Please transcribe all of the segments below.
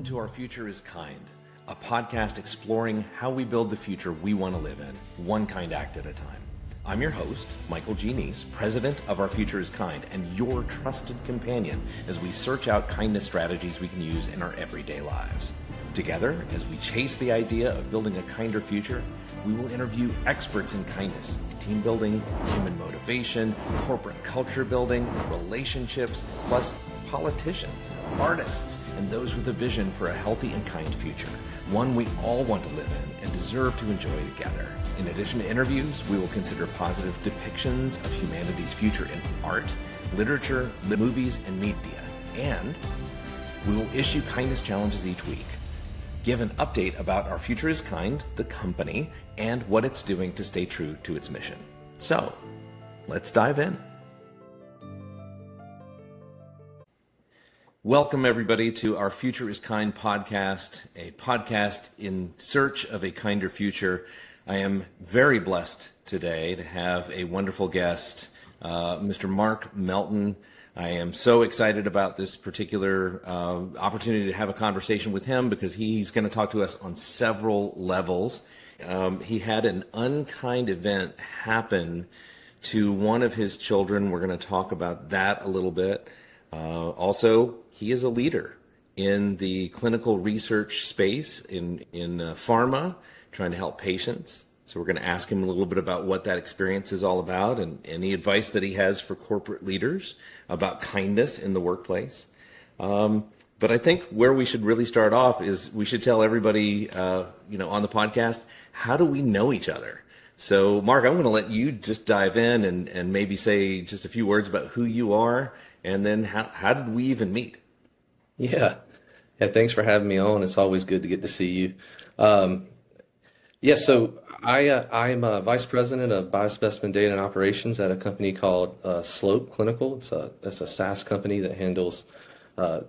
to Our Future is Kind, a podcast exploring how we build the future we want to live in, one kind act at a time. I'm your host, Michael G. Neece, president of Our Future is Kind, and your trusted companion as we search out kindness strategies we can use in our everyday lives. Together, as we chase the idea of building a kinder future, we will interview experts in kindness, team building, human motivation, corporate culture building, relationships, plus politicians, artists, and those with a vision for a healthy and kind future, one we all want to live in and deserve to enjoy together. In addition to interviews, we will consider positive depictions of humanity's future in art, literature, movies, and media. And we will issue kindness challenges each week, give an update about Our Future is Kind, the company, and what it's doing to stay true to its mission. So, let's dive in. Welcome, everybody, to Our Future is Kind podcast, a podcast in search of a kinder future. I am very blessed today to have a wonderful guest, Mr. Mark Melton. I am so excited about this particular opportunity to have a conversation with him because he's going to talk to us on several levels. He had an unkind event happen to one of his children. We're going to talk about that a little bit. Also, he is a leader in the clinical research space in pharma, trying to help patients. So we're going to ask him a little bit about what that experience is all about and any advice that he has for corporate leaders about kindness in the workplace. But I think where we should really start off is we should tell everybody, on the podcast, how do we know each other? So Mark, I'm going to let you just dive in and maybe say just a few words about who you are, and then how did we even meet? Yeah. Thanks for having me on. It's always good to get to see you. So I'm a vice president of biospecimen data and operations at a company called Slope Clinical. It's a SaaS company that handles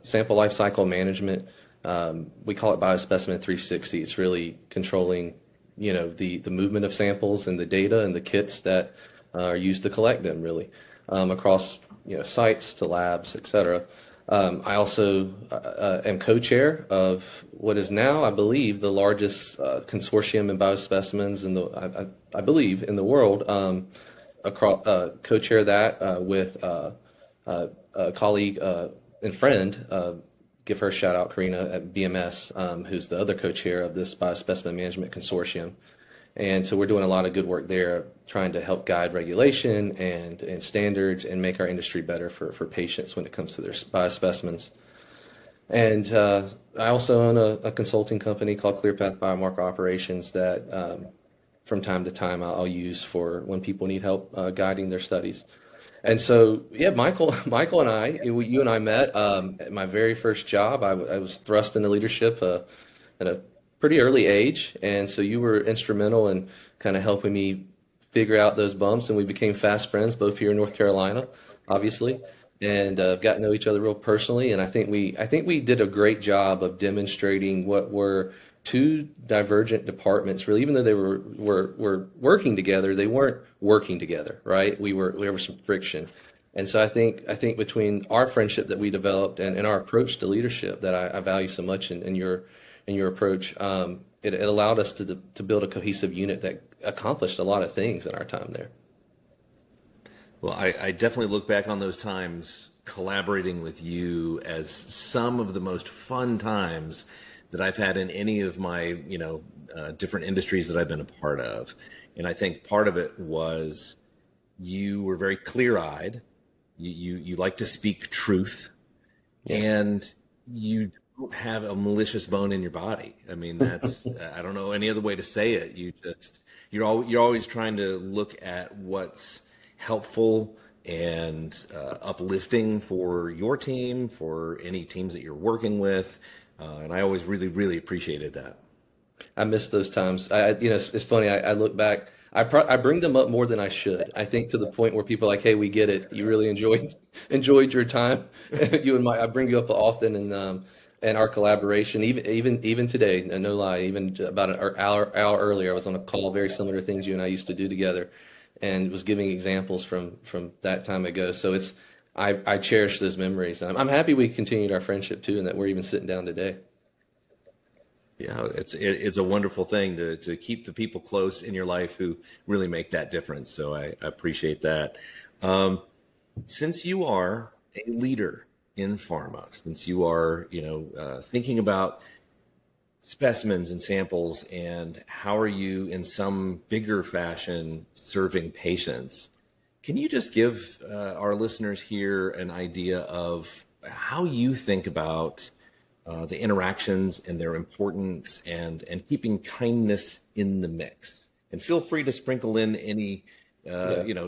sample lifecycle management. We call it Biospecimen 360. It's really controlling, the movement of samples and the data and the kits that are used to collect them, really, across sites to labs, et cetera. I also am co-chair of what is now, I believe, the largest consortium in biospecimens I believe in the world. Co-chair that with a colleague and friend, give her a shout out, Karina at BMS, who's the other co-chair of this biospecimen management consortium. And so we're doing a lot of good work there, trying to help guide regulation and standards and make our industry better for patients when it comes to their biospecimens. And I also own a consulting company called ClearPath Biomarker Operations that from time to time I'll use for when people need help guiding their studies. And so, Michael and I, you and I met at my very first job. I was thrust into leadership at a pretty early age, and so you were instrumental in kind of helping me figure out those bumps, and we became fast friends, both here in North Carolina, obviously, and got to know each other real personally. And I think we did a great job of demonstrating what were two divergent departments, really. Even though they were working together, they weren't working together, right? There was some friction. And so I think between our friendship that we developed and our approach to leadership that I value so much in your approach, it allowed us to build a cohesive unit that accomplished a lot of things in our time there. Well, I definitely look back on those times collaborating with you as some of the most fun times that I've had in any of my, different industries that I've been a part of. And I think part of it was you were very clear-eyed. You like to speak truth, and you don't have a malicious bone in your body. I mean, that's I don't know any other way to say it. You're always trying to look at what's helpful and uplifting for your team, for any teams that you're working with, and I always really, really appreciated that. I miss those times. It's funny. I look back. I bring them up more than I should. I think to the point where people are like, "Hey, we get it. You really enjoyed your time." You and I bring you up often, and our collaboration, even today, no lie, even about an hour earlier, I was on a call, very similar to things you and I used to do together, and was giving examples from that time ago. So I cherish those memories. I'm happy we continued our friendship too, and that we're even sitting down today. Yeah, it's a wonderful thing to keep the people close in your life who really make that difference. So I appreciate that. Since you are a leader in pharma, since you are, thinking about specimens and samples and how are you in some bigger fashion serving patients, can you just give our listeners here an idea of how you think about the interactions and their importance and keeping kindness in the mix? And feel free to sprinkle in any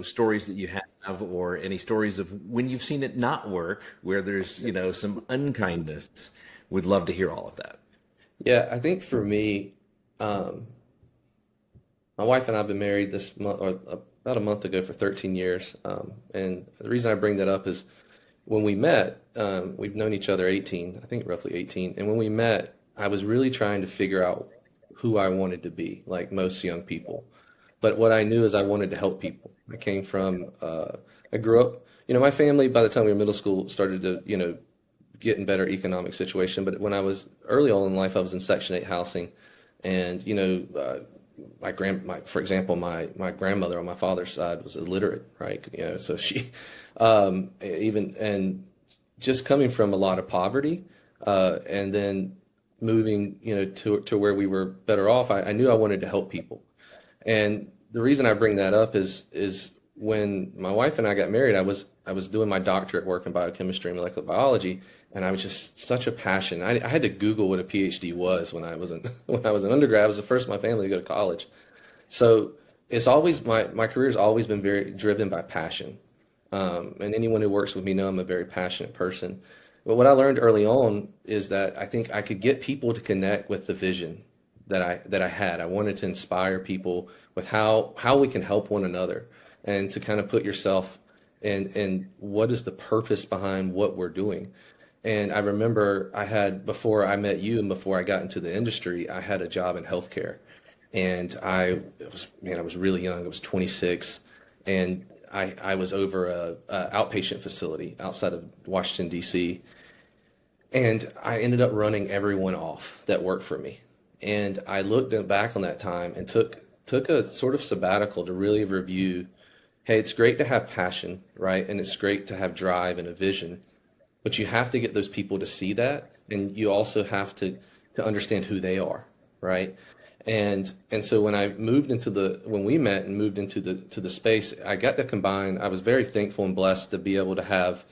stories that you have, or any stories of when you've seen it not work, where there's some unkindness. We'd love to hear all of that. Yeah, I think for me, my wife and I have been married this month, or about a month ago, for 13 years. And the reason I bring that up is when we met, we've known each other roughly 18. And when we met, I was really trying to figure out who I wanted to be, like most young people. But what I knew is I wanted to help people. I grew up, my family, by the time we were in middle school, started to, get in better economic situation. But when I was early on in life, I was in Section 8 housing. And, for example, my grandmother on my father's side was illiterate, right? So she, and just coming from a lot of poverty, and then moving, to where we were better off, I knew I wanted to help people. And the reason I bring that up is when my wife and I got married, I was doing my doctorate work in biochemistry and molecular biology, and I was just such a passion. I had to Google what a PhD was when I was an undergrad. I was the first in my family to go to college. So it's always, my career's always been very driven by passion. And anyone who works with me know I'm a very passionate person. But what I learned early on is that I think I could get people to connect with the vision that I had. I wanted to inspire people with how we can help one another, and to kind of put yourself in what is the purpose behind what we're doing. And I remember before I met you and before I got into the industry, I had a job in healthcare. And I was really young. I was 26, and I was over a outpatient facility outside of Washington, D.C. And I ended up running everyone off that worked for me. And I looked back on that time and took a sort of sabbatical to really review, hey, it's great to have passion, right? And it's great to have drive and a vision, but you have to get those people to see that. And you also have to understand who they are, right? And so when we met and moved into the space, I got to combine. I was very thankful and blessed to be able to have,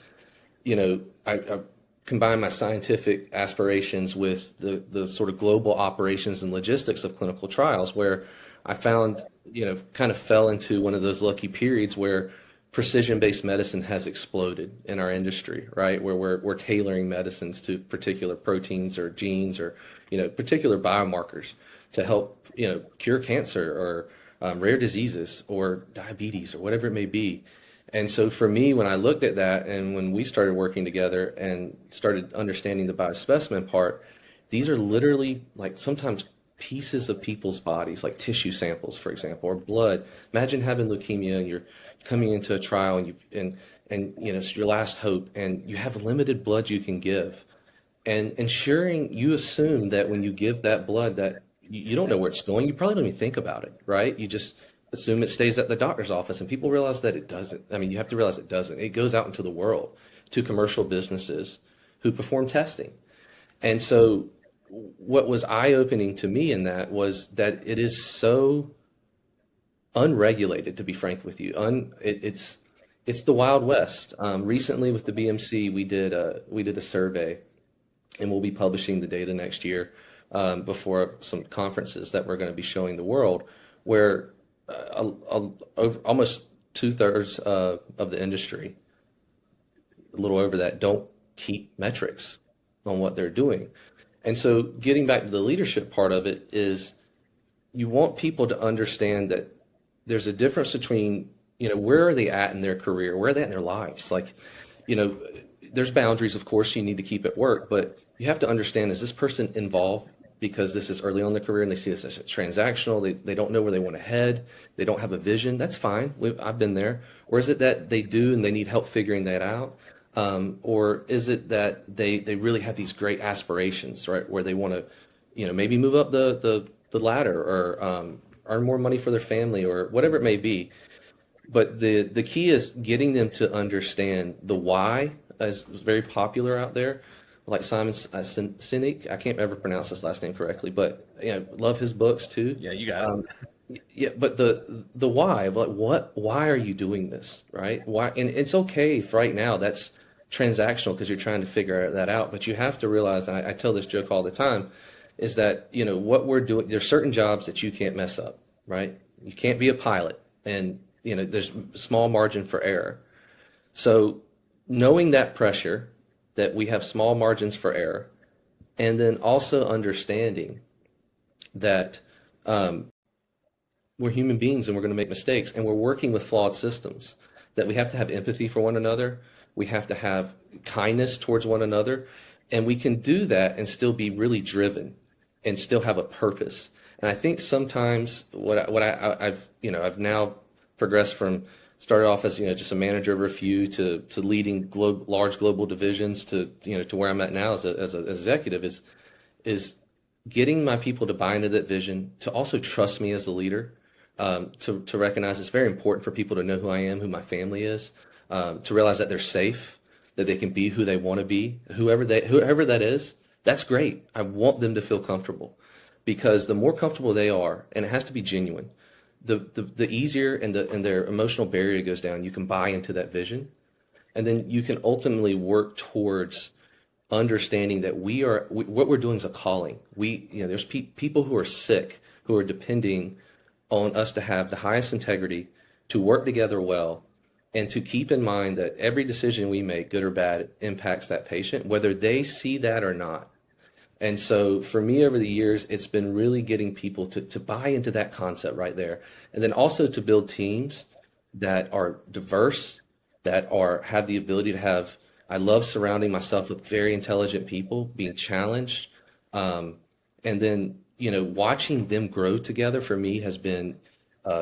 I combine my scientific aspirations with the sort of global operations and logistics of clinical trials, where I found, kind of fell into one of those lucky periods where precision-based medicine has exploded in our industry, right? Where we're tailoring medicines to particular proteins or genes or, particular biomarkers to help, cure cancer or rare diseases or diabetes or whatever it may be. And so for me, when I looked at that and when we started working together and started understanding the biospecimen part, these are literally like sometimes pieces of people's bodies, like tissue samples, for example, or blood. Imagine having leukemia and you're coming into a trial and it's your last hope and you have limited blood you can give. And ensuring you assume that when you give that blood that you don't know where it's going, you probably don't even think about it, right? You just assume it stays at the doctor's office, and people realize that it doesn't. I mean, you have to realize it doesn't. It goes out into the world to commercial businesses who perform testing. And so what was eye-opening to me in that was that it is so unregulated, to be frank with you. It's the Wild West. Recently with the BMC, we did a survey, and we'll be publishing the data next year before some conferences that we're going to be showing the world, where almost 2/3 of the industry, a little over that, don't keep metrics on what they're doing. And so getting back to the leadership part of it is you want people to understand that there's a difference between, where are they at in their career? Where are they at in their lives? Like, there's boundaries, of course, you need to keep at work, but you have to understand, is this person involved because this is early on in their career and they see this as transactional, they don't know where they want to head, they don't have a vision? That's fine. I've been there. Or is it that they do and they need help figuring that out? Or is it that they really have these great aspirations, right, where they want to, maybe move up the ladder, or earn more money for their family, or whatever it may be. But the key is getting them to understand the why, is very popular out there, like 𝐬𝐮𝐬𝐫𝐞. I can't ever pronounce his last name correctly, but love his books too. Yeah, you got it. Yeah, but the why of like, why are you doing this, right? Why? And it's okay if right now that's transactional because you're trying to figure that out, but you have to realize, and I tell this joke all the time, is that what we're doing, there's certain jobs that you can't mess up, right? You can't be a pilot, and there's small margin for error. So knowing that pressure, that we have small margins for error, and then also understanding that we're human beings and we're going to make mistakes, and we're working with flawed systems, that we have to have empathy for one another. We have to have kindness towards one another, and we can do that and still be really driven and still have a purpose. And I think sometimes I've now progressed from, started off as just a manager of a few to leading large global divisions to where I'm at now as an executive, is getting my people to buy into that vision, to also trust me as a leader, to recognize it's very important for people to know who I am, who my family is, to realize that they're safe, that they can be who they want to be, whoever that is. That's great. I want them to feel comfortable, because the more comfortable they are, and it has to be genuine, the easier and their emotional barrier goes down. You can buy into that vision, and then you can ultimately work towards understanding that what we're doing is a calling. There's people who are sick, who are depending on us to have the highest integrity, to work together well, and to keep in mind that every decision we make, good or bad, impacts that patient, whether they see that or not. And so for me over the years, it's been really getting people to buy into that concept right there. And then also to build teams that are diverse, that have the ability to have, I love surrounding myself with very intelligent people, being challenged. And then, watching them grow together for me has been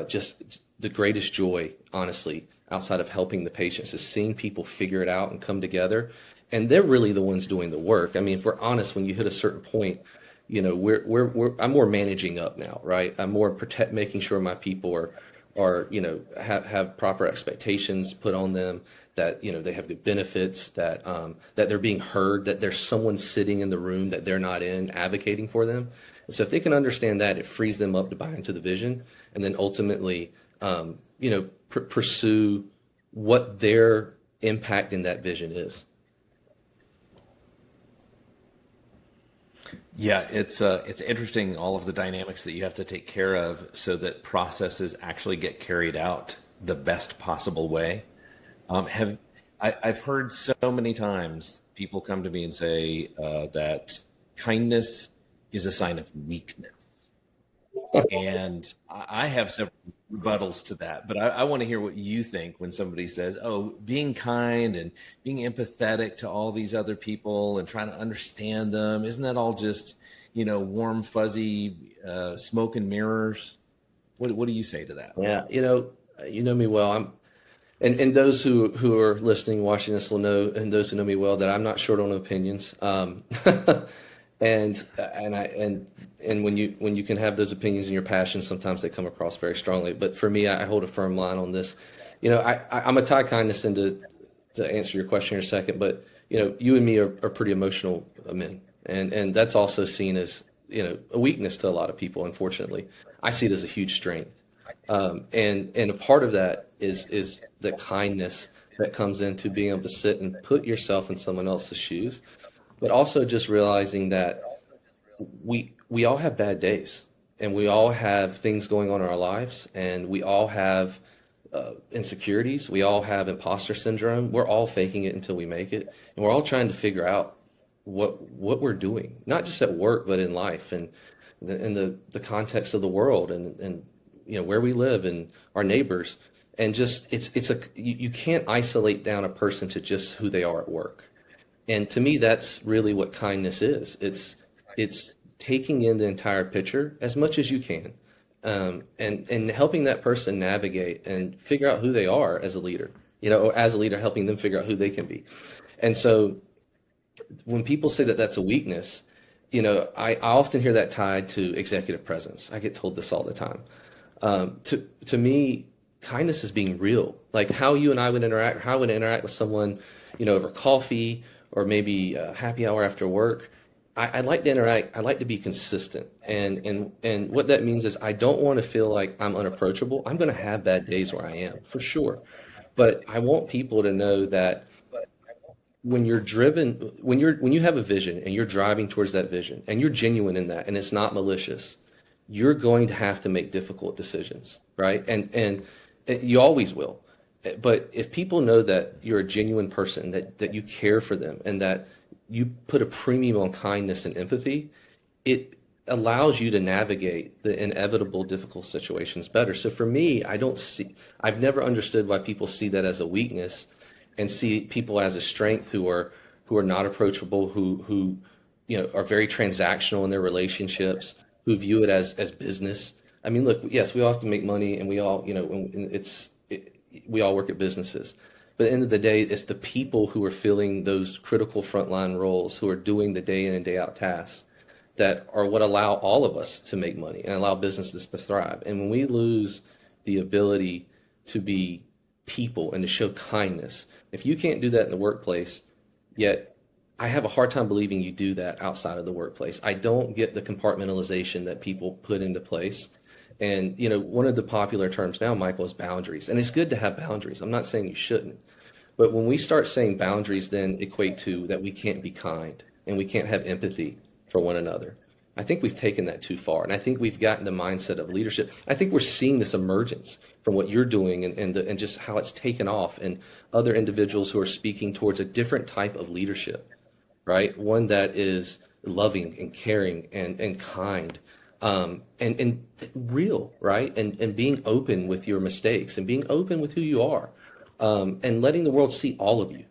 just the greatest joy, honestly, outside of helping the patients, is seeing people figure it out and come together. And they're really the ones doing the work. I mean, if we're honest, when you hit a certain point, I'm more managing up now, right? I'm more making sure my people have proper expectations put on them, that they have good benefits, that they're being heard, that there's someone sitting in the room that they're not in advocating for them. And so if they can understand that, it frees them up to buy into the vision, and then ultimately pursue what their impact in that vision is. Yeah, it's interesting, all of the dynamics that you have to take care of so that processes actually get carried out the best possible way. I've heard so many times people come to me and say that kindness is a sign of weakness. And I have several rebuttals to that, but I want to hear what you think when somebody says, oh, being kind and being empathetic to all these other people and trying to understand them, isn't that all just, warm, fuzzy, smoke and mirrors? What do you say to that? Yeah, you know me well. And those who are listening, watching this will know, and those who know me well, that I'm not short on opinions. And when you can have those opinions and your passions, sometimes they come across very strongly. But for me, I hold a firm line on this. I'm a tie kindness into, to answer your question in a second, but you and me are pretty emotional men, and that's also seen as a weakness to a lot of people. Unfortunately, I see it as a huge strength, and a part of that is the kindness that comes into being able to sit and put yourself in someone else's shoes. But also just realizing that we all have bad days, and we all have things going on in our lives, and we all have insecurities. We all have imposter syndrome. We're all faking it until we make it, and we're all trying to figure out what we're doing, not just at work, but in life and in the context of the world, and where we live and our neighbors. And just you can't isolate down a person to just who they are at work. And to me, that's really what kindness is. It's taking in the entire picture as much as you can, and helping that person navigate and figure out who they are as a leader, or as a leader, helping them figure out who they can be. And so when people say that that's a weakness, I often hear that tied to executive presence. I get told this all the time. To me, kindness is being real. Like how you and I would interact, how I would interact with someone, over coffee or maybe happy hour after work. I like to interact. I like to be consistent, and what that means is I don't want to feel like I'm unapproachable. I'm going to have bad days where I am for sure, but I want people to know that when you're driven, when you have a vision and you're driving towards that vision and you're genuine in that and it's not malicious, you're going to have to make difficult decisions, right? And you always will. But if people know that you're a genuine person, that you care for them and that you put a premium on kindness and empathy, it allows you to navigate the inevitable difficult situations better. So for me, I've never understood why people see that as a weakness and see people as a strength who are not approachable, who are very transactional in their relationships, who view it as business. I mean, look, yes, we all have to make money, and we all, we all work at businesses. But at the end of the day, it's the people who are filling those critical frontline roles, who are doing the day in and day out tasks, that are what allow all of us to make money and allow businesses to thrive. And when we lose the ability to be people and to show kindness, if you can't do that in the workplace, yet I have a hard time believing you do that outside of the workplace. I don't get the compartmentalization that people put into place. And, one of the popular terms now, Michael, is boundaries. And it's good to have boundaries. I'm not saying you shouldn't. But when we start saying boundaries then equate to that we can't be kind and we can't have empathy for one another, I think we've taken that too far. And I think we've gotten the mindset of leadership. I think we're seeing this emergence from what you're doing and just how it's taken off, and other individuals who are speaking towards a different type of leadership, right? One that is loving and caring and kind, and real, right? And being open with your mistakes and being open with who you are, and letting the world see all of you.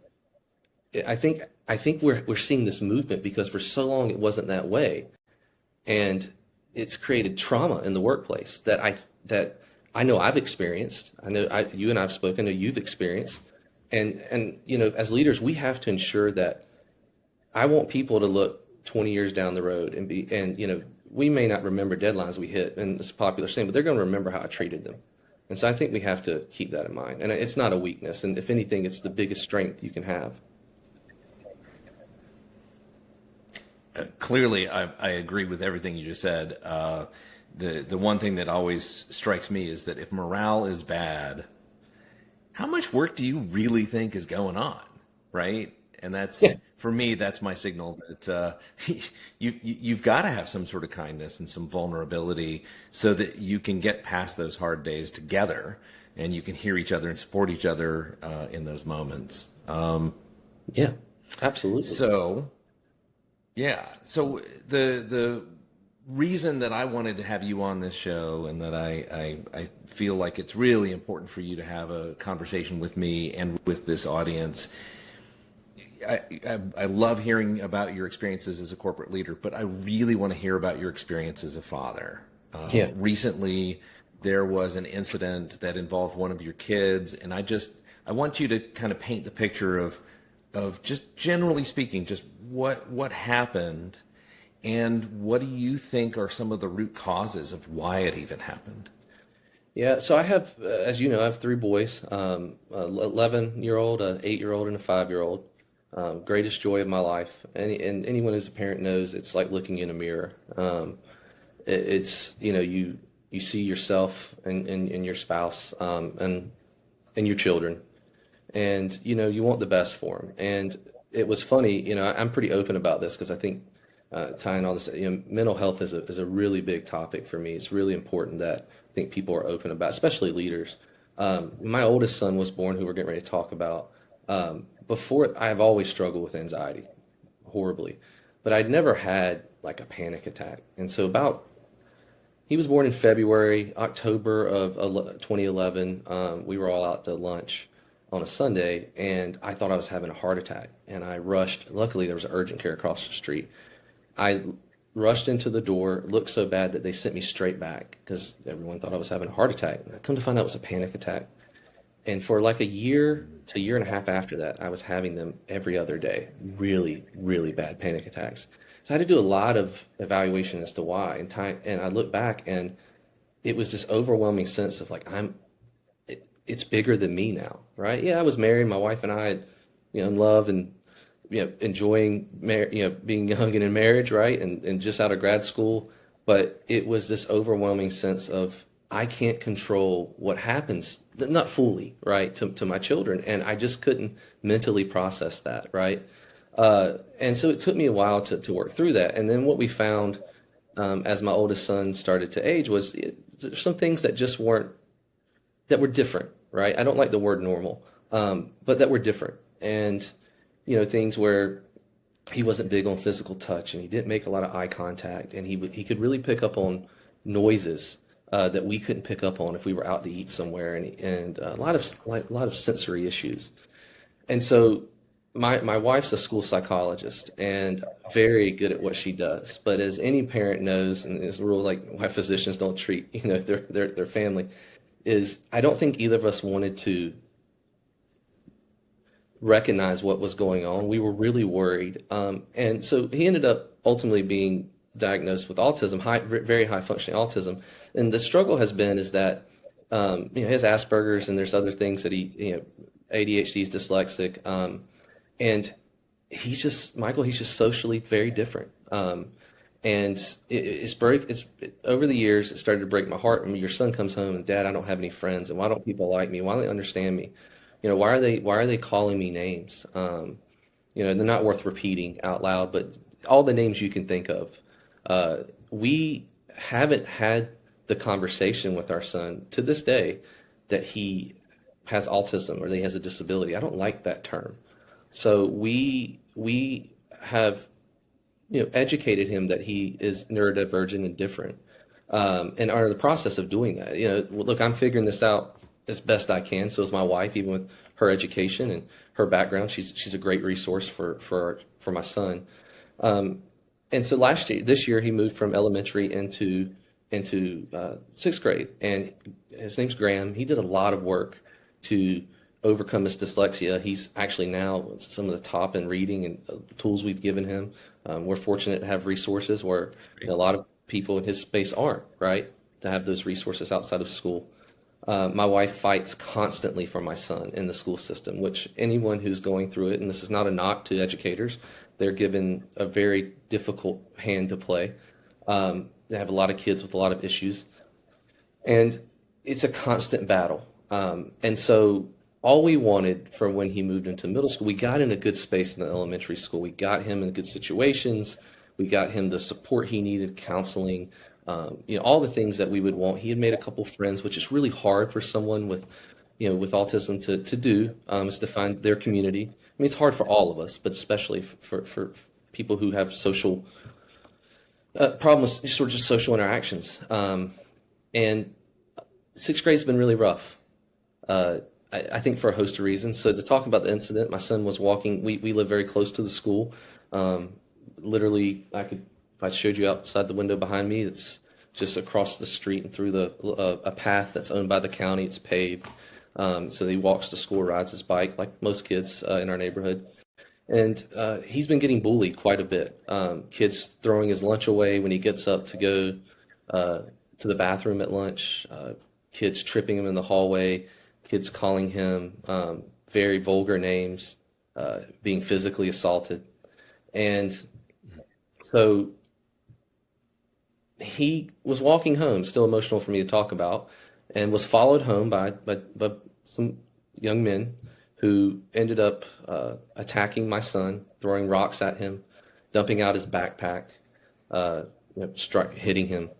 I think we're seeing this movement because for so long it wasn't that way. And it's created trauma in the workplace that I know I've experienced. I know you and I've spoken. I know you've experienced. And as leaders, we have to ensure that I want people to look 20 years down the road and we may not remember deadlines we hit, and it's a popular saying, but they're going to remember how I treated them. And so I think we have to keep that in mind. And it's not a weakness. And if anything, it's the biggest strength you can have. Clearly, I agree with everything you just said. The one thing that always strikes me is that if morale is bad, how much work do you really think is going on, right? And that's, for me, that's my signal that you've got to have some sort of kindness and some vulnerability so that you can get past those hard days together and you can hear each other and support each other in those moments. Yeah, absolutely. So the reason that I wanted to have you on this show, and that I feel like it's really important for you to have a conversation with me and with this audience. I love hearing about your experiences as a corporate leader, but I really want to hear about your experience as a father. Recently, there was an incident that involved one of your kids, and I want you to kind of paint the picture of just generally speaking, just what happened, and what do you think are some of the root causes of why it even happened? Yeah, so I have, as you know, I have three boys, 11-year-old, an 8-year-old, and a 5-year-old. Greatest joy of my life. And anyone who's a parent knows it's like looking in a mirror. It's, you see yourself and your spouse, and your children, and, you want the best for them. And it was funny, I'm pretty open about this because I think, tying all this, mental health is a really big topic for me. It's really important that I think people are open about, especially leaders. My oldest son was born, who we're getting ready to talk about. Before, I've always struggled with anxiety horribly, but I'd never had like a panic attack. And so he was born in February, October of 2011. We were all out to lunch on a Sunday, and I thought I was having a heart attack, and I rushed. Luckily, there was an urgent care across the street. I rushed into the door, looked so bad that they sent me straight back because everyone thought I was having a heart attack. And I come to find out it was a panic attack. And for like a year to a year and a half after that, I was having them every other day, really, really bad panic attacks. So I had to do a lot of evaluation as to why, and I look back, and it was this overwhelming sense of like, it's bigger than me now, right? Yeah, I was married, my wife and I, in love and, enjoying, being young and in marriage, right? And just out of grad school. But it was this overwhelming sense of, I can't control what happens, not fully, right, to my children. And I just couldn't mentally process that, right? And so it took me a while to work through that. And then what we found as my oldest son started to age was there's some things that just that were different, right? I don't like the word normal, but that were different. And, things where he wasn't big on physical touch, and he didn't make a lot of eye contact, and he could really pick up on noises that we couldn't pick up on if we were out to eat somewhere, and a lot of sensory issues. And so my wife's a school psychologist and very good at what she does. But as any parent knows, and it's a rule, like why physicians don't treat their family, is I don't think either of us wanted to recognize what was going on. We were really worried, and so he ended up ultimately being diagnosed with autism, very high functioning autism. And the struggle has been is that he has Asperger's, and there's other things that he ADHD, is dyslexic, and he's just socially very different. And it's over the years, it started to break my heart. I mean, your son comes home and, Dad, I don't have any friends, and why don't people like me? Why don't they understand me? Why are they calling me names? They're not worth repeating out loud, but all the names you can think of. We haven't had the conversation with our son to this day that he has autism or that he has a disability. I don't like that term. So we have educated him that he is neurodivergent and different, and are in the process of doing that. Look, I'm figuring this out as best I can. So is my wife, even with her education and her background. She's a great resource for my son. And so this year, he moved from elementary into sixth grade, and his name's Graham. He did a lot of work to overcome his dyslexia. He's actually now some of the top in reading and tools we've given him. We're fortunate to have resources where a lot of people in his space aren't, right, to have those resources outside of school. My wife fights constantly for my son in the school system, which anyone who's going through it, and this is not a knock to educators, they're given a very difficult hand to play. They have a lot of kids with a lot of issues, and it's a constant battle. And so all we wanted for when he moved into middle school, we got in a good space in the elementary school. We got him in good situations. We got him the support he needed, counseling, all the things that we would want. He had made a couple friends, which is really hard for someone with autism to do, is to find their community. I mean, it's hard for all of us, but especially for people who have social problems, sort of just social interactions. And sixth grade's been really rough. I think for a host of reasons. So to talk about the incident, my son was walking. We live very close to the school. Literally, if I showed you outside the window behind me, it's just across the street and through a path that's owned by the county. It's paved. So he walks to school, rides his bike like most kids in our neighborhood. And he's been getting bullied quite a bit. Kids throwing his lunch away when he gets up to go to the bathroom at lunch. Kids tripping him in the hallway. Kids calling him very vulgar names, being physically assaulted. And so he was walking home, still emotional for me to talk about, and was followed home by some young men who ended up attacking my son, throwing rocks at him, dumping out his backpack, hitting him.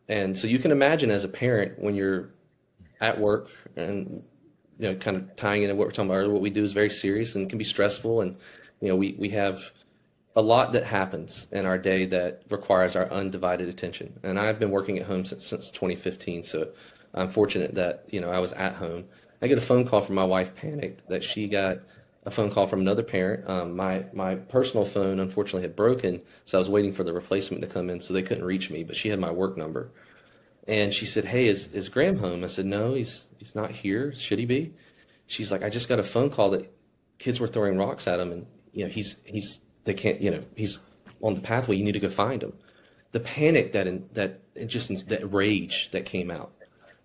And so you can imagine as a parent when you're at work and kind of tying into what we're talking about earlier, what we do is very serious and can be stressful, and we have a lot that happens in our day that requires our undivided attention. And I've been working at home since 2015, so I'm fortunate that I was at home. I get a phone call from my wife, panicked that she got a phone call from another parent. My personal phone unfortunately had broken, so I was waiting for the replacement to come in, so they couldn't reach me, but she had my work number. And she said, "Hey, is Graham home?" I said, "No, he's not here. Should he be?" She's like, "I just got a phone call that kids were throwing rocks at him, and he's on the pathway, you need to go find them. The panic that rage that came out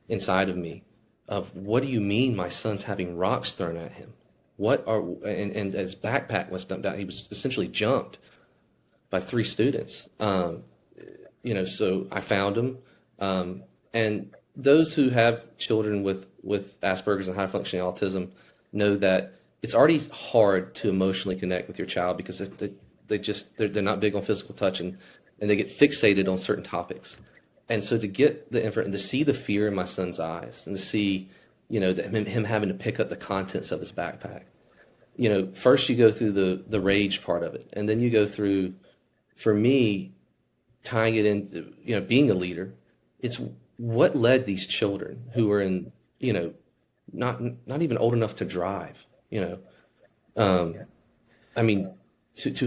inside of me of, what do you mean my son's having rocks thrown at him? And his backpack was dumped out. He was essentially jumped by 3 students. So I found him. And those who have children with Asperger's and high functioning autism know that it's already hard to emotionally connect with your child because they're not big on physical touch, and they get fixated on certain topics. And so to get the info and to see the fear in my son's eyes, and to see, him having to pick up the contents of his backpack, first you go through the rage part of it, and then you go through, for me, tying it in, being a leader, it's what led these children who were in, not even old enough to drive, to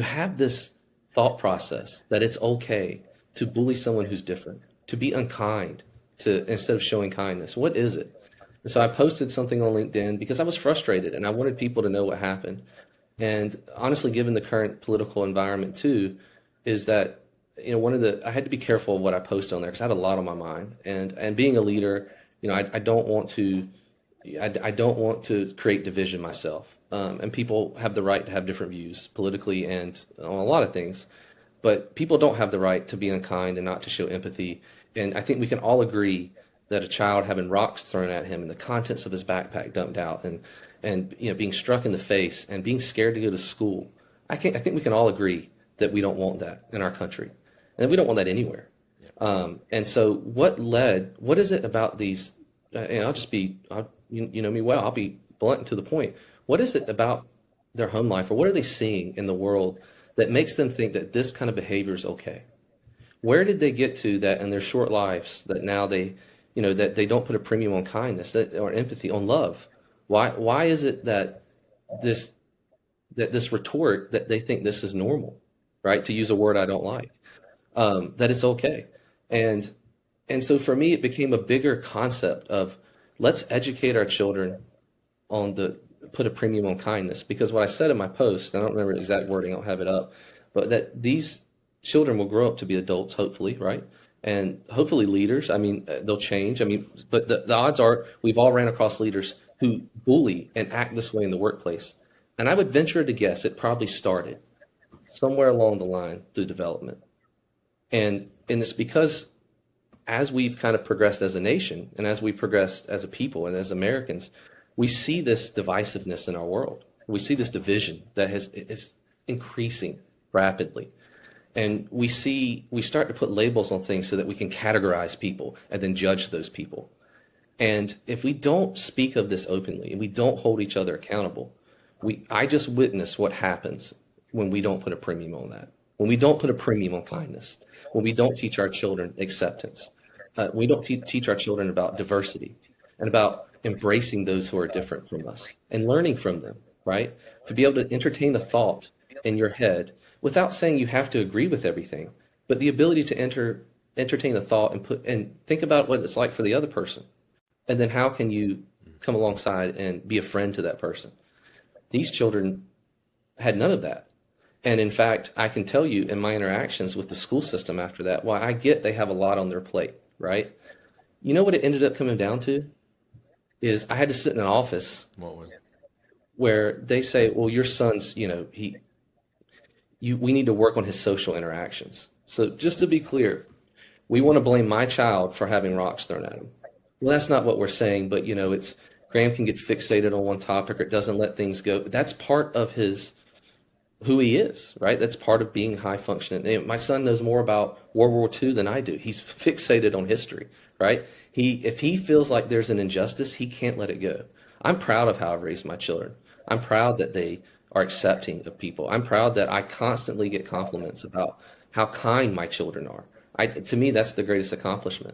have this thought process that it's okay to bully someone who's different, to be unkind, instead of showing kindness. What is it? And so I posted something on LinkedIn because I was frustrated and I wanted people to know what happened. And honestly, given the current political environment too, is that, I had to be careful of what I post on there because I had a lot on my mind. And being a leader, I don't want to create division myself. And people have the right to have different views politically and on a lot of things, but people don't have the right to be unkind and not to show empathy. And I think we can all agree that a child having rocks thrown at him and the contents of his backpack dumped out and being struck in the face and being scared to go to school, I think we can all agree that we don't want that in our country, and we don't want that anywhere. Yeah. And so what is it about these, you know me well, I'll be blunt and to the point. What is it about their home life, or what are they seeing in the world that makes them think that this kind of behavior is okay? Where did they get to that in their short lives that now they don't put a premium on kindness or empathy, on love? Why is it that this retort that they think this is normal, right? To use a word I don't like, that it's okay. And so for me, it became a bigger concept of, let's educate our children on put a premium on kindness. Because what I said in my post, I don't remember the exact wording, I don't have it up, but that these children will grow up to be adults, hopefully, right? And hopefully leaders. They'll change. But the odds are we've all ran across leaders who bully and act this way in the workplace. And I would venture to guess it probably started somewhere along the line through development. And it's because as we've kind of progressed as a nation, and as we progressed as a people and as Americans, we see this divisiveness in our world. We see this division that is increasing rapidly. And we start to put labels on things so that we can categorize people and then judge those people. And if we don't speak of this openly and we don't hold each other accountable, I just witnessed what happens when we don't put a premium on that. When we don't put a premium on kindness, when we don't teach our children acceptance, we don't teach our children about diversity and about embracing those who are different from us and learning from them, right? To be able to entertain a thought in your head without saying you have to agree with everything, but the ability to entertain a thought and think about what it's like for the other person. And then how can you come alongside and be a friend to that person? These children had none of that. And in fact, I can tell you in my interactions with the school system after that, while I get they have a lot on their plate, right? You know what it ended up coming down to? Is I had to sit in an office where they say, well, your son's, we need to work on his social interactions. So just to be clear, we want to blame my child for having rocks thrown at him. Well, that's not what we're saying, but it's Graham can get fixated on one topic or doesn't let things go. That's part of who he is, right? That's part of being high functioning. My son knows more about World War II than I do. He's fixated on history, right? If he feels like there's an injustice, he can't let it go. I'm proud of how I've raised my children. I'm proud that they are accepting of people. I'm proud that I constantly get compliments about how kind my children are. To me, that's the greatest accomplishment.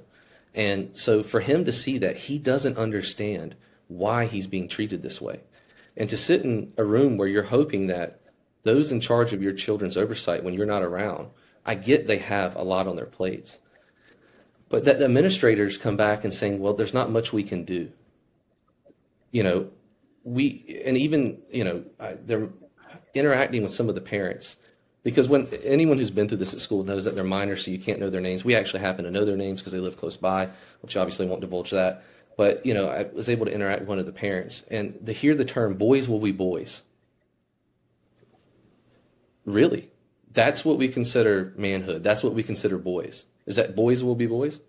And so for him to see that, he doesn't understand why he's being treated this way. And to sit in a room where you're hoping that those in charge of your children's oversight when you're not around, I get they have a lot on their plates. But that the administrators come back and saying, well, there's not much we can do. They're interacting with some of the parents Because when anyone who's been through this at school knows that they're minors, so you can't know their names. We actually happen to know their names because they live close by, which obviously won't divulge that. But, you know, I was able to interact with one of the parents, and to hear the term boys will be boys. Really? That's what we consider manhood. That's what we consider boys. Is that boys will be boys?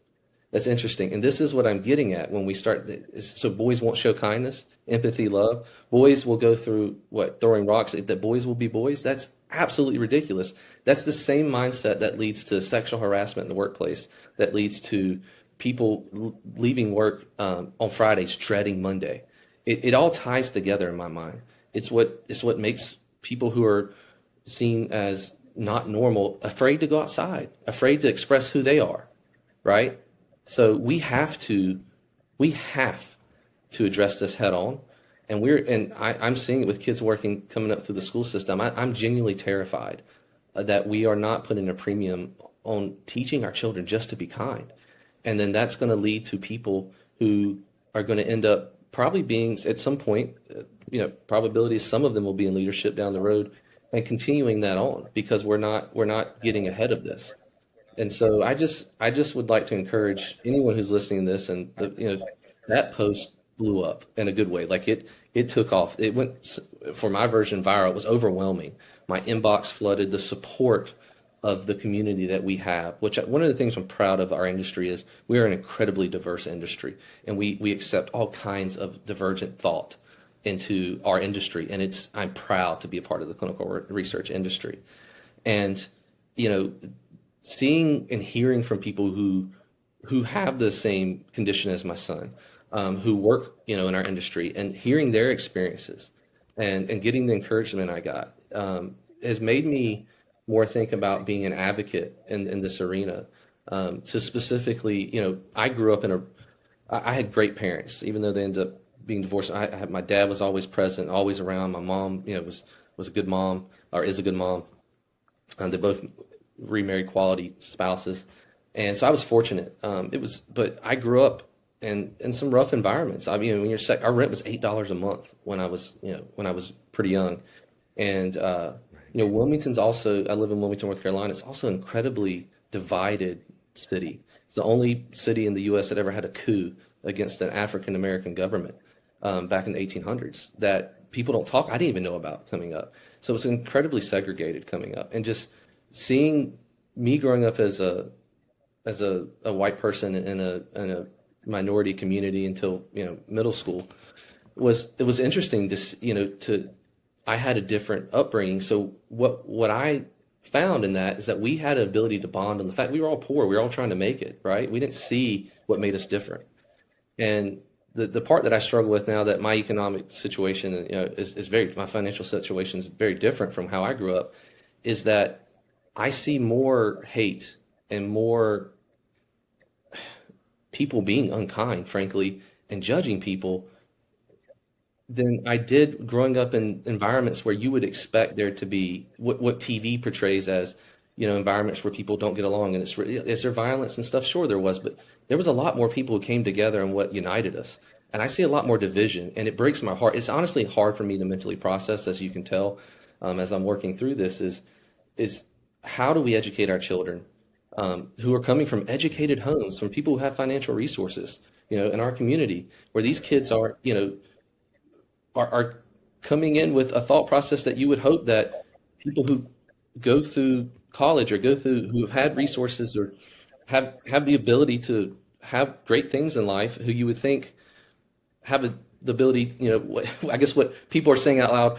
That's interesting. And this is what I'm getting at when we start. So boys won't show kindness, empathy, love. Boys will go through throwing rocks, that boys will be boys. That's absolutely ridiculous. That's the same mindset that leads to sexual harassment in the workplace, that leads to people leaving work on Fridays, dreading Monday. It all ties together in my mind. It's what makes people who are seen as not normal afraid to go outside, afraid to express who they are, right? So we have to address this head on. And I'm seeing it with kids coming up through the school system. I'm genuinely terrified that we are not putting a premium on teaching our children just to be kind. And then that's going to lead to people who are going to end up probably being, at some point, probabilities, some of them will be in leadership down the road, and continuing that on, because we're not getting ahead of this. And so I just would like to encourage anyone who's listening to this, and that post blew up in a good way. Like it took off. It went, for my version, viral. It was overwhelming. My inbox flooded. The support of the community that we have, which one of the things I'm proud of our industry is we are an incredibly diverse industry, and we accept all kinds of divergent thought into our industry. And I'm proud to be a part of the clinical research industry. And, seeing and hearing from people who have the same condition as my son, who work, in our industry, and hearing their experiences and getting the encouragement I got, has made me more think about being an advocate in this arena. To specifically, I grew up I had great parents, even though they ended up being divorced. My dad was always present, always around. My mom, was a good mom, or is a good mom. They both remarried quality spouses. And so I was fortunate. But I grew up in some rough environments. I mean, when our rent was $8 a month when I was pretty young. And, Wilmington's also, I live in Wilmington, North Carolina. It's also an incredibly divided city. It's the only city in the U.S. that ever had a coup against an African-American government back in the 1800s that people don't talk. I didn't even know about coming up. So it was incredibly segregated coming up. And just seeing me growing up as a white person in a minority community until middle school it was interesting to I had a different upbringing. So what I found in that is that we had an ability to bond on the fact we were all poor. We were all trying to make it, right? We didn't see what made us different. And the part that I struggle with now, that my economic situation my financial situation is very different from how I grew up, is that I see more hate and more people being unkind, frankly, and judging people than I did growing up in environments where you would expect there to be what TV portrays as, environments where people don't get along. And is there violence and stuff? Sure, there was, but there was a lot more people who came together and what united us. And I see a lot more division, and it breaks my heart. It's honestly hard for me to mentally process, as you can tell, as I'm working through this, is how do we educate our children who are coming from educated homes, from people who have financial resources, in our community, where these kids are coming in with a thought process that you would hope that people who go through college or who have had resources or have the ability to have great things in life, who you would think have the ability, I guess what people are saying out loud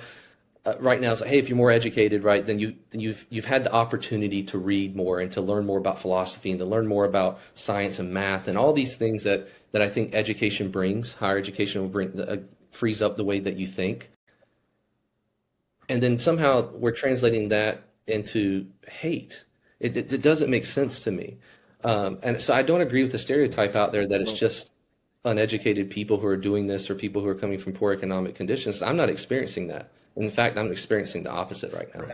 right now is like, hey, if you're more educated, right, then you've had the opportunity to read more and to learn more about philosophy and to learn more about science and math and all these things that I think education brings. Higher education will bring frees up the way that you think. And then somehow we're translating that into hate. It doesn't make sense to me. And so I don't agree with the stereotype out there that it's just uneducated people who are doing this, or people who are coming from poor economic conditions. I'm not experiencing that. In fact, I'm experiencing the opposite right now.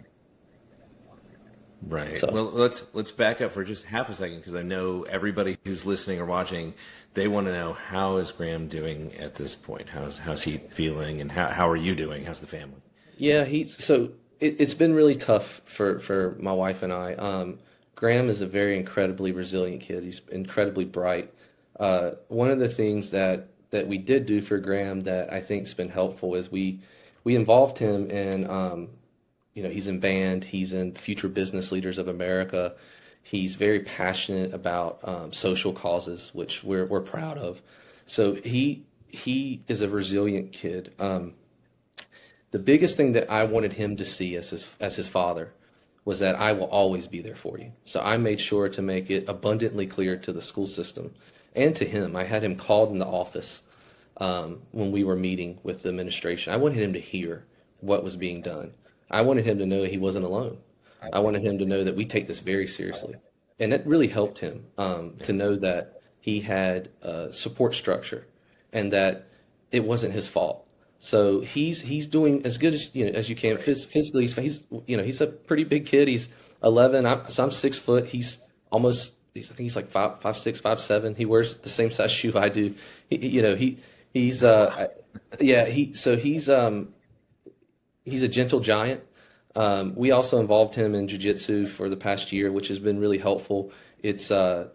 Right. So, well, let's back up for just half a second, because I know everybody who's listening or watching, they want to know, how is Graham doing at this point? How's he feeling, and how are you doing? How's the family? Yeah, so it's been really tough for my wife and I. Graham is a very incredibly resilient kid. He's incredibly bright. One of the things that we did do for Graham that I think's been helpful is we involved him in, he's in band, he's in Future Business Leaders of America. He's very passionate about social causes, which we're proud of. So he is a resilient kid. The biggest thing that I wanted him to see as his father was that I will always be there for you. So I made sure to make it abundantly clear to the school system and to him. I had him called in the office when we were meeting with the administration. I wanted him to hear what was being done. I wanted him to know he wasn't alone. I wanted him to know that we take this very seriously. And it really helped him to know that he had a support structure and that it wasn't his fault. So he's doing as good as you can physically. He's a pretty big kid. He's 11. I'm 6 foot. He's I think he's like 5'6", 5'7". He wears the same size shoe I do. He's a gentle giant. We also involved him in jiu-jitsu for the past year, which has been really helpful. It's a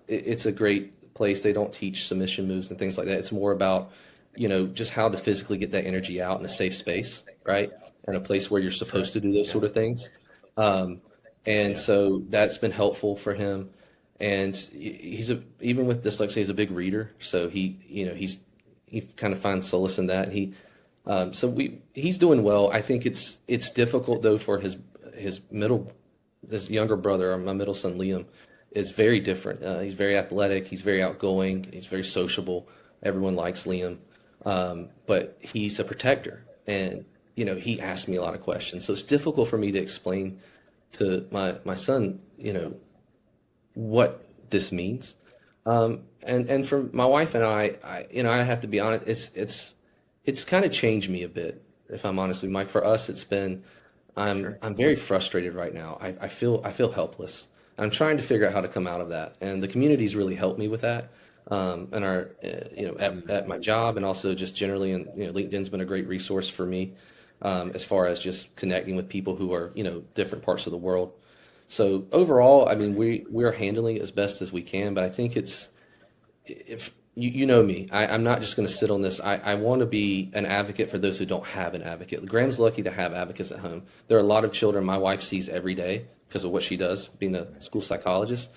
great place. They don't teach submission moves and things like that. It's more about just how to physically get that energy out in a safe space, right? And a place where you're supposed to do those sort of things. So that's been helpful for him. And even with dyslexia, he's a big reader. So he kind of finds solace in that. He's doing well. I think it's difficult though for his younger brother, or my middle son Liam, is very different. He's very athletic. He's very outgoing. He's very sociable. Everyone likes Liam. But he's a protector, and he asks me a lot of questions. So it's difficult for me to explain to my son, what this means. And for my wife and I have to be honest, it's kind of changed me a bit, if I'm honest with you, Mike. For us, it's been, I'm very frustrated right now. I feel helpless. I'm trying to figure out how to come out of that, and the community's really helped me with that. And our, at my job, and also just generally, and LinkedIn's been a great resource for me, as far as just connecting with people who are, different parts of the world. So overall, I mean, we're handling it as best as we can, but I think if you know me, I'm not just going to sit on this. I want to be an advocate for those who don't have an advocate. Graham's lucky to have advocates at home. There are a lot of children my wife sees every day because of what she does, being a school psychologist,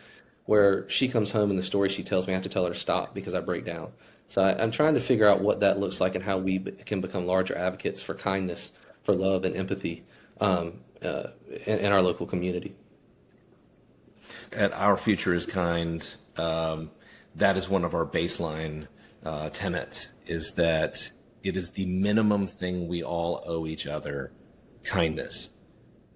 where she comes home and the story she tells me, I have to tell her to stop because I break down. So I'm trying to figure out what that looks like and how we can become larger advocates for kindness, for love and empathy in our local community. At Our Future is Kind, that is one of our baseline tenets, is that it is the minimum thing we all owe each other, kindness.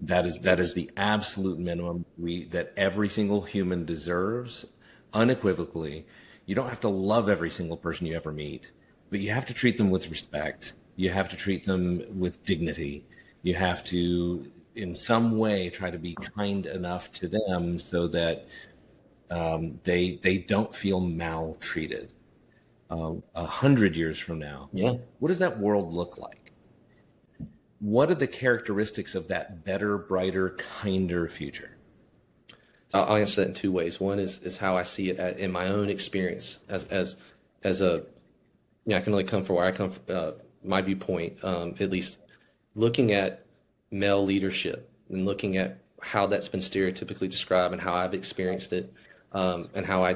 That is the absolute minimum that every single human deserves, unequivocally. You don't have to love every single person you ever meet, but you have to treat them with respect. You have to treat them with dignity. You have to, in some way, try to be kind enough to them so that they don't feel maltreated. 100 years from now, what does that world look like? What are the characteristics of that better, brighter, kinder future? I'll answer that in two ways. One is how I see it in my own experience as a, I can only come from where I come from, my viewpoint, at least looking at male leadership and looking at how that's been stereotypically described and how I've experienced it, and how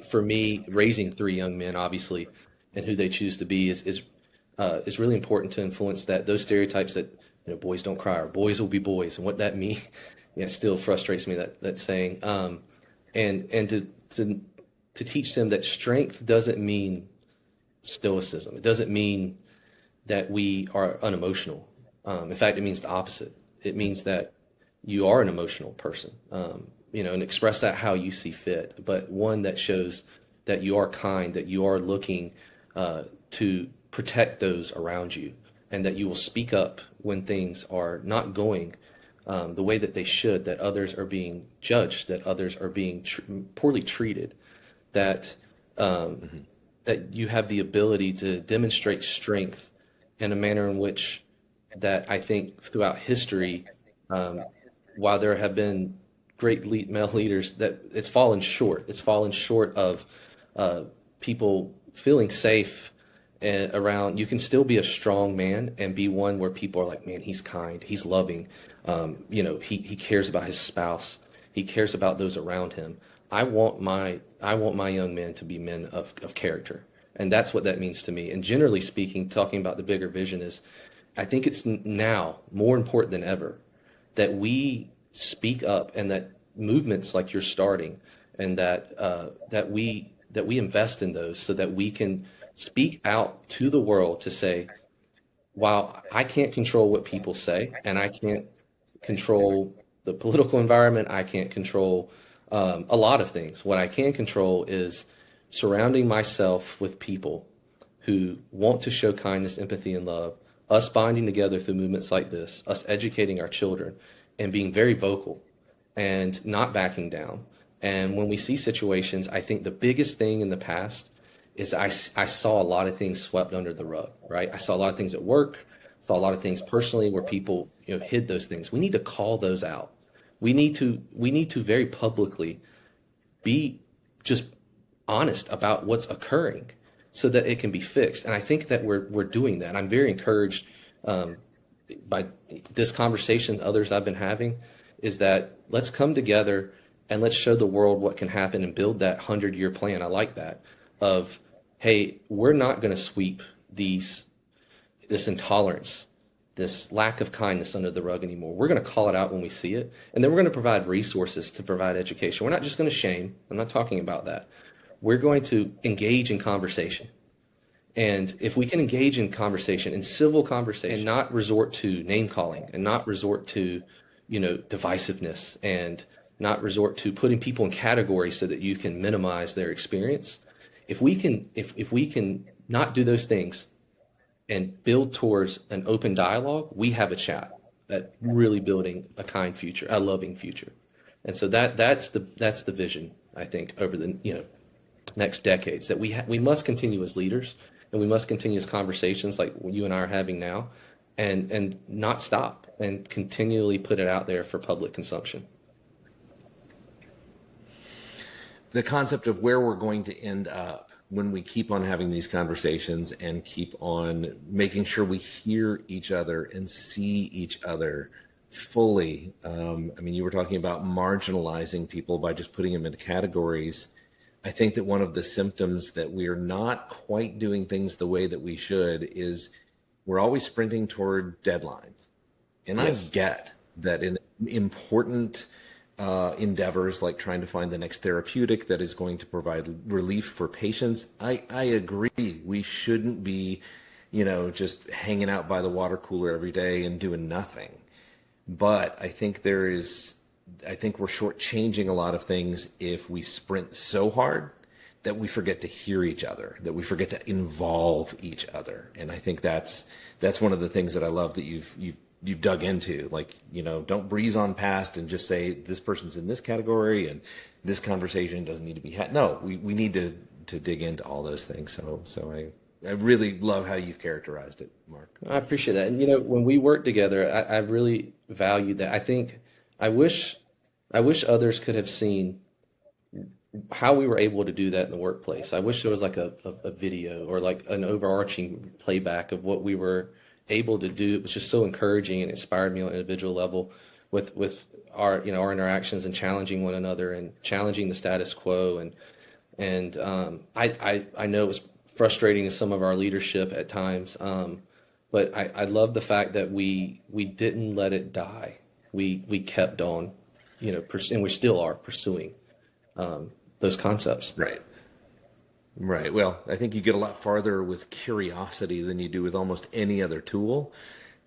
for me, raising 3 young men, obviously, and who they choose to be is really important to influence those stereotypes that, boys don't cry or boys will be boys, and what that means. It still frustrates me, that saying, and to teach them that strength doesn't mean stoicism. It doesn't mean that we are unemotional. In fact, it means the opposite. It means that you are an emotional person, and express that how you see fit, but one that shows that you are kind, that you are looking to protect those around you, and that you will speak up when things are not going the way that they should, that others are being judged, that others are being poorly treated, that that you have the ability to demonstrate strength in a manner in which that I think throughout history, while there have been great male leaders, that it's fallen short. It's fallen short of people feeling safe around. You can still be a strong man and be one where people are like, man, he's kind, he's loving, he cares about his spouse, he cares about those around him. I want my young men to be men of character, and that's what that means to me. And generally speaking, talking about the bigger vision is, I think it's now more important than ever that we speak up, and that movements like you're starting, and that we invest in those, so that we can speak out to the world to say, while I can't control what people say, and I can't control the political environment, I can't control a lot of things. What I can control is surrounding myself with people who want to show kindness, empathy, and love, us binding together through movements like this, us educating our children, and being very vocal and not backing down. And when we see situations, I think the biggest thing in the past is I saw a lot of things swept under the rug, right? I saw a lot of things at work, saw a lot of things personally where people hid those things. We need to call those out. We need to very publicly be just honest about what's occurring, so that it can be fixed. And I think that we're doing that. I'm very encouraged by this conversation, others I've been having, is that let's come together and let's show the world what can happen and build that 100-year plan. I like that, of, hey, we're not going to sweep this intolerance, this lack of kindness under the rug anymore. We're going to call it out when we see it. And then we're going to provide resources to provide education. We're not just going to shame. I'm not talking about that. We're going to engage in conversation. And if we can engage in conversation, in civil conversation, and not resort to name calling, and not resort to, divisiveness, and not resort to putting people in categories so that you can minimize their experience. If we can not do those things and build towards an open dialogue, we have a chat at really building a kind future, a loving future. And so that's the vision, I think, over the next decades, that we must continue as leaders, and we must continue as conversations like you and I are having now, and not stop, and continually put it out there for public consumption. The concept of where we're going to end up when we keep on having these conversations and keep on making sure we hear each other and see each other fully. You were talking about marginalizing people by just putting them into categories. I think that one of the symptoms that we're not quite doing things the way that we should is we're always sprinting toward deadlines. And yes. I get that in important endeavors like trying to find the next therapeutic that is going to provide relief for patients, I agree. We shouldn't be, just hanging out by the water cooler every day and doing nothing. But I think we're shortchanging a lot of things if we sprint so hard that we forget to hear each other, that we forget to involve each other. And I think that's one of the things that I love that you've dug into. Like, don't breeze on past and just say this person's in this category and this conversation doesn't need to be had. No, we need to dig into all those things. So I really love how you've characterized it, Mark. I appreciate that. And when we work together, I really value that. I think I wish others could have seen how we were able to do that in the workplace. I wish there was like a video or like an overarching playback of what we were able to do. It was just so encouraging and inspired me on an individual level with our interactions and challenging one another and challenging the status quo. And I know it was frustrating to some of our leadership at times, but I love the fact that we didn't let it die. We kept on, and we still are pursuing those concepts. Right. Well, I think you get a lot farther with curiosity than you do with almost any other tool.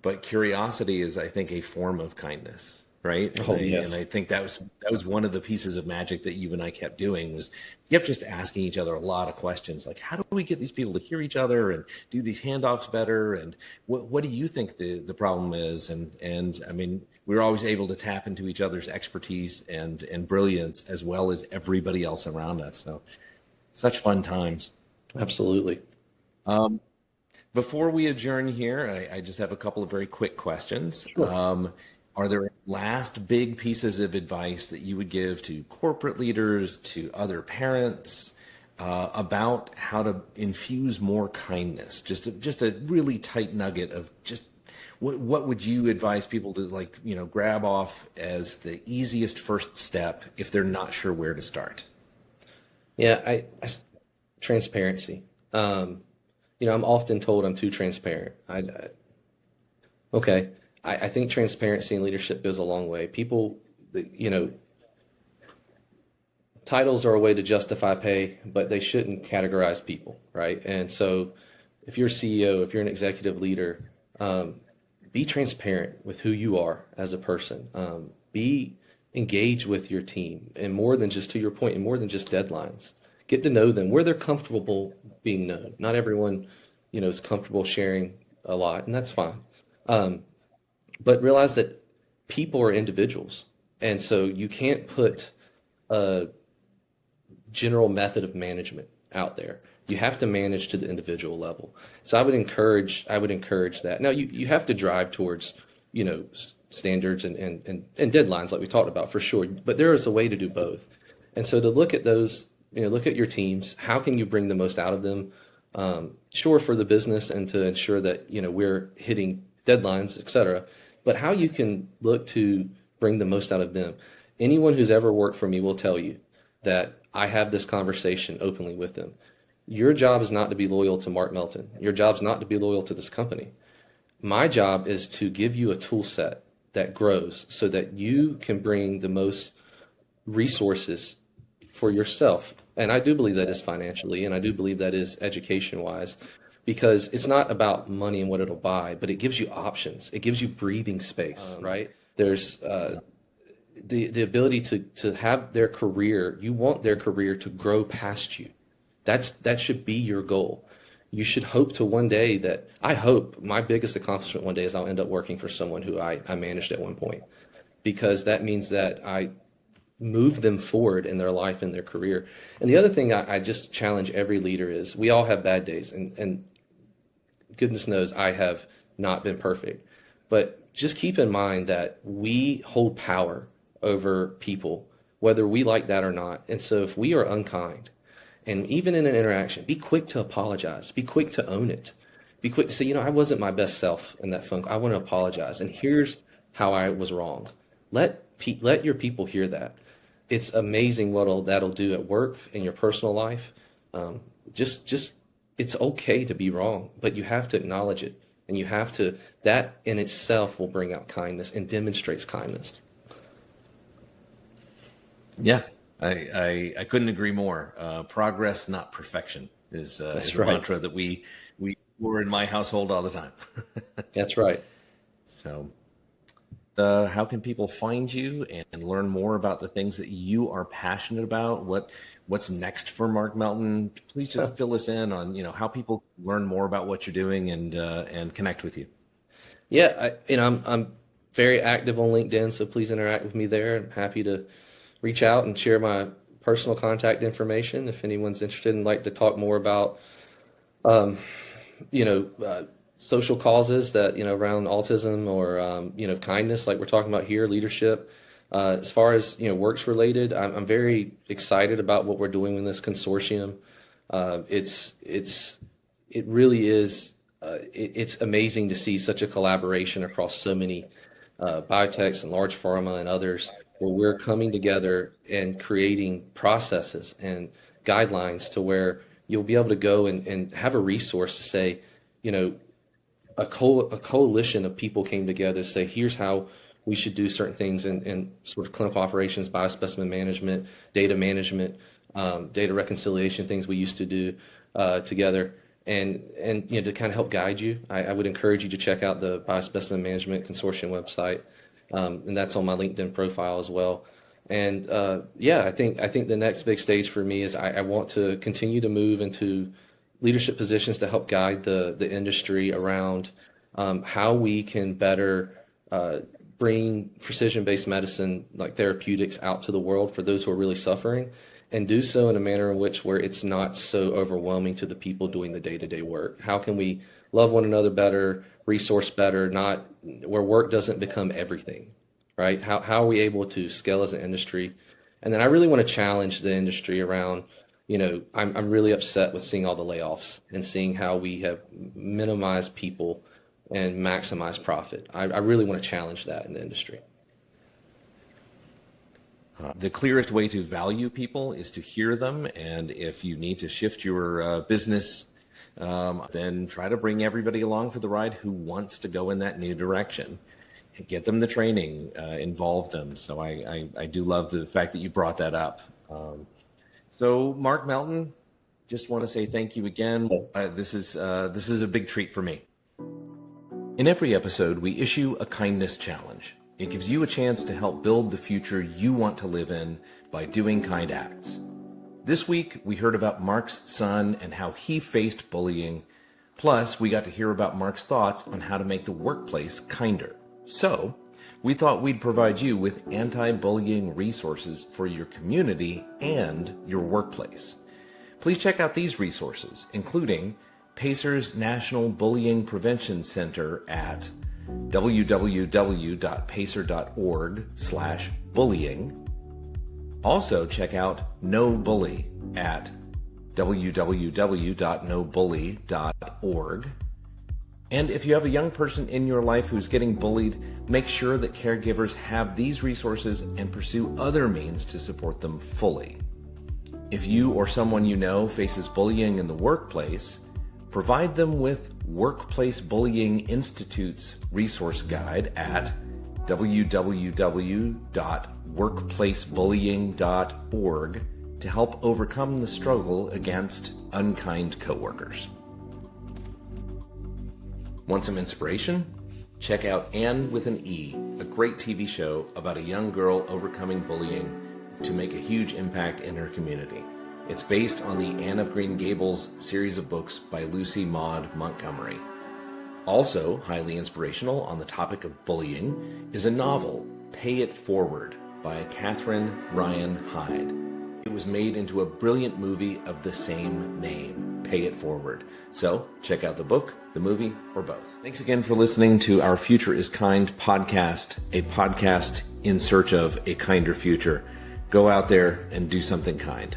But curiosity is, I think, a form of kindness, right? Yes. And I think that was one of the pieces of magic that you and I kept doing, was you kept just asking each other a lot of questions, like, how do we get these people to hear each other and do these handoffs better? And what do you think the problem is? And I mean, we were always able to tap into each other's expertise and brilliance, as well as everybody else around us. So such fun times. Absolutely. Before we adjourn here, I just have a couple of very quick questions. Sure. Are there last big pieces of advice that you would give to corporate leaders, to other parents, about how to infuse more kindness? Just a really tight nugget of just what would you advise people to, like, grab off as the easiest first step if they're not sure where to start? Yeah, transparency. I'm often told I'm too transparent. Okay. I think transparency in leadership goes a long way. People, titles are a way to justify pay, but they shouldn't categorize people, right? And so if you're a CEO, if you're an executive leader, be transparent with who you are as a person. Be engaged with your team, and more than just, to your point, and more than just deadlines. Get to know them where they're comfortable being known. Not everyone, is comfortable sharing a lot, and that's fine. But realize that people are individuals. And so you can't put a general method of management out there. You have to manage to the individual level. So I would encourage that. Now you have to drive towards, standards and deadlines like we talked about, for sure. But there is a way to do both. And so to look at those, look at your teams, how can you bring the most out of them? Sure, for the business and to ensure that, we're hitting deadlines, et cetera, but how you can look to bring the most out of them. Anyone who's ever worked for me will tell you that I have this conversation openly with them. Your job is not to be loyal to Mark Melton. Your job is not to be loyal to this company. My job is to give you a tool set that grows so that you can bring the most resources for yourself. And I do believe that is financially, and I do believe that is education-wise, because it's not about money and what it'll buy, but it gives you options. It gives you breathing space, right? There's the ability to have their career. You want their career to grow past you. That should be your goal. You should hope to one day I hope my biggest accomplishment one day is I'll end up working for someone who I managed at one point, because that means that I move them forward in their life and their career. And the other thing I just challenge every leader is, we all have bad days, and goodness knows I have not been perfect, but just keep in mind that we hold power over people, whether we like that or not. And so if we are unkind, and even in an interaction, be quick to apologize, be quick to own it, be quick to say, I wasn't my best self in that phone call. I want to apologize, and here's how I was wrong. Let your people hear that. It's amazing what that'll do at work, in your personal life. It's okay to be wrong, but you have to acknowledge it, and that in itself will bring out kindness and demonstrates kindness. Yeah, I couldn't agree more. Progress, not perfection, is a mantra that we were in my household all the time. That's right. So, how can people find you and learn more about the things that you are passionate about? What's next for Mark Melton? Please just fill us in on how people learn more about what you're doing and connect with you. Yeah, I'm very active on LinkedIn, so please interact with me there. I'm happy to reach out and share my personal contact information if anyone's interested and like to talk more about social causes that around autism or kindness, like we're talking about here, leadership. As far as works related, I'm very excited about what we're doing in this consortium. It really is. It's amazing to see such a collaboration across so many biotechs and large pharma and others, where we're coming together and creating processes and guidelines to where you'll be able to go and have a resource to say, a coalition of people came together to say, here's how we should do certain things in sort of clinical operations, biospecimen management, data reconciliation, things we used to do together, and to kind of help guide you. I would encourage you to check out the Biospecimen Management Consortium website, and that's on my LinkedIn profile as well. And I think the next big stage for me is I want to continue to move into leadership positions to help guide the industry around how we can better bring precision-based medicine, like therapeutics, out to the world for those who are really suffering, and do so in a manner in which where it's not so overwhelming to the people doing the day-to-day work. How can we love one another better, resource better, not where work doesn't become everything, right? How are we able to scale as an industry? And then I really want to challenge the industry around, I'm really upset with seeing all the layoffs and seeing how we have minimized people and maximized profit. I really want to challenge that in the industry. The clearest way to value people is to hear them, and if you need to shift your business, then try to bring everybody along for the ride who wants to go in that new direction. Get them the training, involve them. So I do love the fact that you brought that up. So Mark Melton, just want to say thank you again. This is a big treat for me. In every episode, we issue a kindness challenge. It gives you a chance to help build the future you want to live in by doing kind acts. This week, we heard about Mark's son and how he faced bullying. Plus, we got to hear about Mark's thoughts on how to make the workplace kinder. So, we thought we'd provide you with anti-bullying resources for your community and your workplace. Please check out these resources, including Pacer's National Bullying Prevention Center at www.pacer.org/bullying. Also check out No Bully at www.nobully.org. And if you have a young person in your life who's getting bullied, make sure that caregivers have these resources and pursue other means to support them fully. If you or someone you know faces bullying in the workplace, provide them with Workplace Bullying Institute's resource guide at www.workplacebullying.org to help overcome the struggle against unkind coworkers. Want some inspiration? Check out Anne with an E, a great TV show about a young girl overcoming bullying to make a huge impact in her community. It's based on the Anne of Green Gables series of books by Lucy Maud Montgomery. Also highly inspirational on the topic of bullying is a novel, Pay It Forward, by Catherine Ryan Hyde. It was made into a brilliant movie of the same name, Pay It Forward. So check out the book, the movie, or both. Thanks again for listening to our Future is Kind podcast, a podcast in search of a kinder future. Go out there and do something kind.